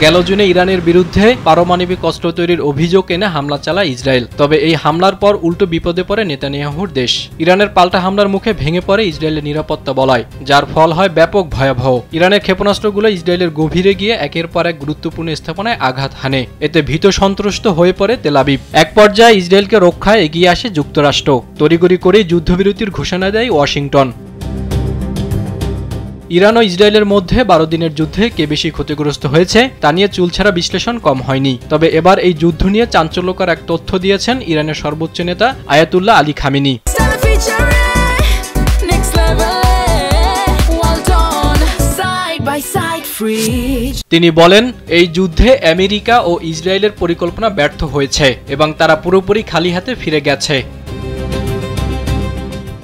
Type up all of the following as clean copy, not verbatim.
গেল জুনে ইরানের বিরুদ্ধে পারমাণবিক অস্ত্র তৈরির অভিযোগ এনে হামলা চালায় ইসরায়েল। তবে এই হামলার পর উল্টো বিপদে পড়ে নেতানিয়াহুর দেশ। ইরানের পাল্টা হামলার মুখে ভেঙে পড়ে ইসরায়েলের নিরাপত্তা বলয়, যার ফল হয় ব্যাপক ভয়াবহ। ইরানের ক্ষেপণাস্ত্রগুলো ইসরায়েলের গভীরে গিয়ে একের পর এক গুরুত্বপূর্ণ স্থাপনায় আঘাত হানে। এতে ভীত সন্ত্রস্ত হয়ে পড়ে তেল আবিব। এক পর্যায়ে ইসরায়েলকে রক্ষায় এগিয়ে আসে যুক্তরাষ্ট্র। তড়িঘড়ি করেই যুদ্ধবিরতির ঘোষণা দেয় ওয়াশিংটন। ইরান ও ইসরায়েলের মধ্যে 12 দিনের যুদ্ধে কে বেশি ক্ষতিগ্রস্ত হয়েছে তা নিয়ে চুলছাড়া বিশ্লেষণ কম হয়নি। তবে এবার এই যুদ্ধ নিয়ে চাঞ্চল্যকর এক তথ্য দিয়েছেন ইরানের সর্বোচ্চ নেতা আয়াতুল্লাহ আলী খামেনি। তিনি বলেন, এই যুদ্ধে আমেরিকা ও ইসরায়েলের পরিকল্পনা ব্যর্থ হয়েছে এবং তারা পুরোপুরি খালি হাতে ফিরে গেছে।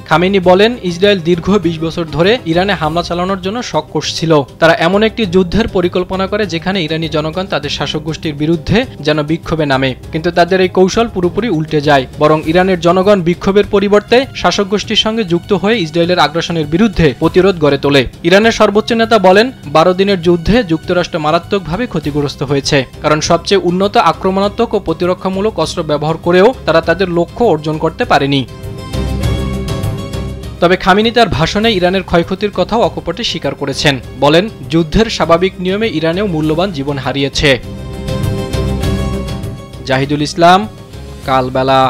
খামেনি বলেন, ইসরায়েল দীর্ঘ 20 বছর ধরে ইরানে হামলা চালানোর জন্য শক কষছিল। তারা এমন একটি যুদ্ধের পরিকল্পনা করে যেখানে ইরানি জনগণ তাদের শাসক গোষ্ঠীর বিরুদ্ধে যেন বিক্ষোভে নামে, কিন্তু তাদের এই কৌশল পুরোপুরি উল্টে যায়। বরং ইরানের জনগণ বিক্ষোভের পরিবর্তে শাসক গোষ্ঠীর সঙ্গে যুক্ত হয়ে ইসরায়েলের আগ্রাসনের বিরুদ্ধে প্রতিরোধ গড়ে তোলে। ইরানের সর্বোচ্চ নেতা বলেন, 12 দিনের যুদ্ধে যুক্তরাষ্ট্র মারাত্মকভাবে ক্ষতিগ্রস্ত হয়েছে, কারণ সবচেয়ে উন্নত আক্রমণাত্মক ও প্রতিরক্ষামূলক অস্ত্র ব্যবহার করেও তারা তাদের লক্ষ্য অর্জন করতে পারেনি। তবে খামেনি তার ভাষণে ইরানের ক্ষয়ক্ষতির কথাও অকপটে স্বীকার করেছেন। বলেন, যুদ্ধের স্বাভাবিক নিয়মে ইরানেও মূল্যবান জীবন হারিয়েছে। জাহিদুল ইসলাম, কালবেলা।